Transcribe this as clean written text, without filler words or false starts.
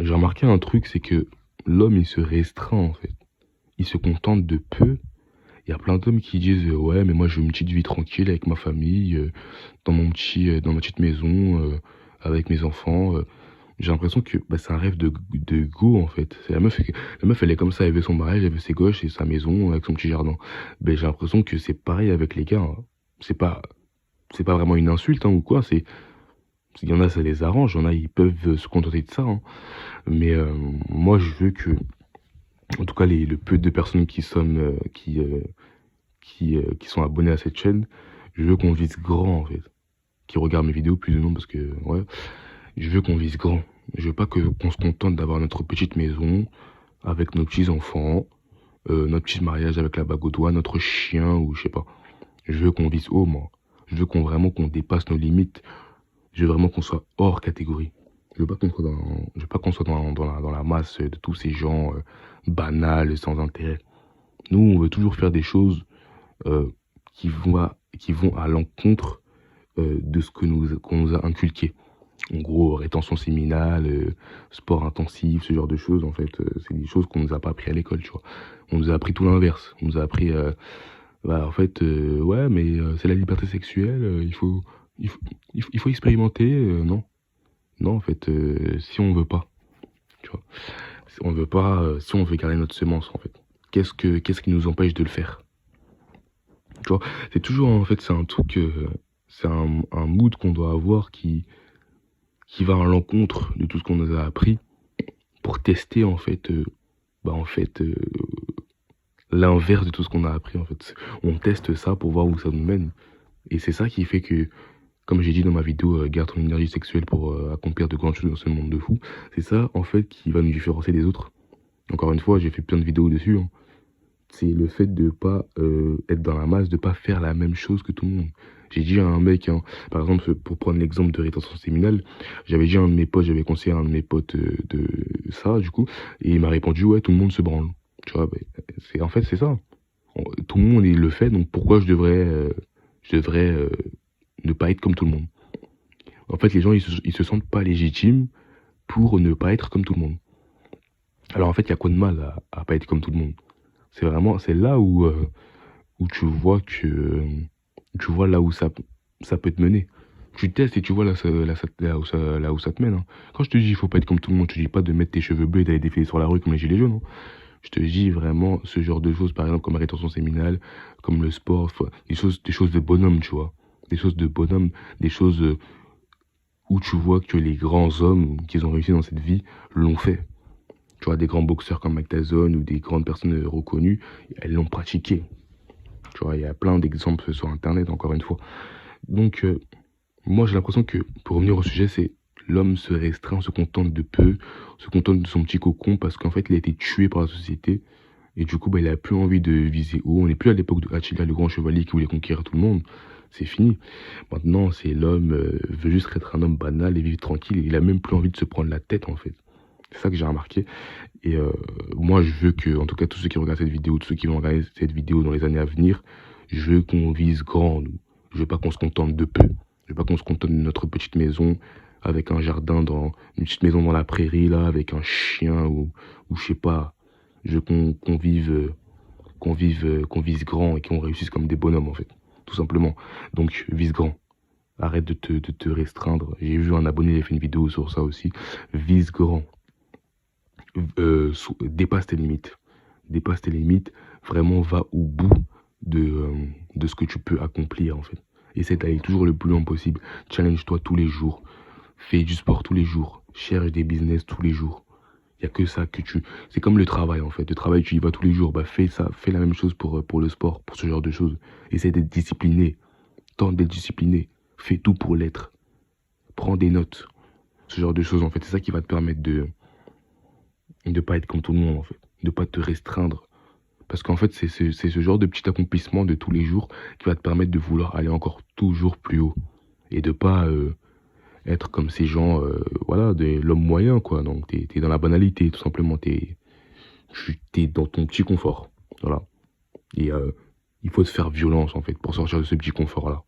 J'ai remarqué un truc, c'est que l'homme, il se restreint, en fait. Il se contente de peu. Il y a plein d'hommes qui disent ouais, mais moi, je veux une petite vie tranquille avec ma famille, dans ma petite maison, avec mes enfants. J'ai l'impression que bah, c'est un rêve de go, en fait. C'est la meuf, elle est comme ça, elle veut son mariage, elle veut ses gosses et sa maison avec son petit jardin. Ben, j'ai l'impression que c'est pareil avec les gars, hein. C'est pas, c'est pas vraiment une insulte, hein, ou quoi. Il y en a, ça les arrange. Il y en a, ils peuvent se contenter de ça, hein. Mais moi, je veux que, en tout cas, le peu de personnes qui sont abonnés à cette chaîne, je veux qu'on vise grand, en fait. Qui regardent mes vidéos, plus ou moins, parce que, ouais, je veux qu'on vise grand. Je veux pas qu'on se contente d'avoir notre petite maison, avec nos petits-enfants, notre petit mariage avec la bague au doigt, notre chien, ou je sais pas. Je veux qu'on vise haut, moi. Je veux vraiment qu'on dépasse nos limites. Je veux vraiment qu'on soit hors catégorie. Je veux pas qu'on soit dans la masse de tous ces gens banals, sans intérêt. Nous, on veut toujours faire des choses euh, qui vont à l'encontre de ce qu'on nous a inculqué. En gros, rétention séminale, sport intensif, ce genre de choses, en fait, c'est des choses qu'on nous a pas appris à l'école, tu vois. On nous a appris tout l'inverse. On nous a appris, bah, en fait, ouais, mais c'est la liberté sexuelle, il faut, il faut expérimenter, non. Non, en fait, si on veut pas, tu vois. Si on veut pas, si on veut garder notre semence, en fait. Qu'est-ce qui nous empêche de le faire? Tu vois, c'est toujours, en fait, c'est un truc, c'est un mood qu'on doit avoir qui va à l'encontre de tout ce qu'on nous a appris pour tester, en fait, bah, en fait, l'inverse de tout ce qu'on a appris, en fait. On teste ça pour voir où ça nous mène. Et c'est ça qui fait que, comme j'ai dit dans ma vidéo, garde ton énergie sexuelle pour accomplir de grandes choses dans ce monde de fou. C'est ça, en fait, qui va nous différencier des autres. Encore une fois, j'ai fait plein de vidéos dessus, hein. C'est le fait de pas être dans la masse, de pas faire la même chose que tout le monde. J'ai dit à un mec, hein, par exemple, pour prendre l'exemple de rétention séminale, j'avais dit à un de mes potes, j'avais conseillé à un de mes potes de ça, du coup, et il m'a répondu, ouais, tout le monde se branle. Tu vois, ben, en fait, c'est ça. Tout le monde il le fait, donc pourquoi je devrais ne pas être comme tout le monde? En fait, les gens, ils se sentent pas légitimes pour ne pas être comme tout le monde. Alors en fait, il y a quoi de mal à pas être comme tout le monde? C'est là où tu vois là où ça peut te mener. Tu testes et tu vois là où ça te mène, hein. Quand je te dis il faut pas être comme tout le monde, je te dis pas de mettre tes cheveux bleus et d'aller défiler sur la rue comme les gilets jaunes, hein. Je te dis vraiment ce genre de choses, par exemple comme la rétention séminale, comme le sport, des choses de bonhomme, tu vois. Des choses de bonhomme, des choses où tu vois que les grands hommes qui ont réussi dans cette vie l'ont fait. Tu vois, des grands boxeurs comme Mike Tyson ou des grandes personnes reconnues, elles l'ont pratiqué. Tu vois, il y a plein d'exemples sur Internet, encore une fois. Donc, moi, j'ai l'impression que, pour revenir au sujet, c'est l'homme se restreint, se contente de peu, se contente de son petit cocon, parce qu'en fait, il a été tué par la société. Et du coup, bah, il a plus envie de viser haut. On n'est plus à l'époque de Attila, le grand chevalier qui voulait conquérir tout le monde. C'est fini. Maintenant, c'est l'homme veut juste être un homme banal et vivre tranquille. Il a même plus envie de se prendre la tête, en fait. C'est ça que j'ai remarqué. Et moi, je veux que, en tout cas, tous ceux qui regardent cette vidéo, tous ceux qui vont regarder cette vidéo dans les années à venir, je veux qu'on vise grand, nous. Je veux pas qu'on se contente de peu. Je veux pas qu'on se contente de notre petite maison avec un jardin une petite maison dans la prairie, là, avec un chien ou je sais pas. Je veux qu'on vise grand et qu'on réussisse comme des bonhommes, en fait. Tout simplement. Donc, vise grand. Arrête de te restreindre. J'ai vu un abonné, il a fait une vidéo sur ça aussi. Vise grand. Dépasse tes limites. Dépasse tes limites, vraiment va au bout de ce que tu peux accomplir en fait. Essaie d'aller toujours le plus loin possible. Challenge-toi tous les jours. Fais du sport tous les jours. Cherche des business tous les jours. Il n'y a que ça que tu... C'est comme le travail en fait. Le travail, tu y vas tous les jours. Bah fais ça. Fais la même chose pour le sport, pour ce genre de choses. Essaie d'être discipliné. Tente d'être discipliné. Fais tout pour l'être. Prends des notes. Ce genre de choses en fait. C'est ça qui va te permettre de pas être comme tout le monde en fait, de pas te restreindre. Parce qu'en fait, c'est ce genre de petit accomplissement de tous les jours qui va te permettre de vouloir aller encore toujours plus haut. Et de pas être comme ces gens, voilà, l'homme moyen, quoi. Donc, t'es dans la banalité, tout simplement. T'es dans ton petit confort. Voilà. Et il faut se faire violence, en fait, pour sortir de ce petit confort-là.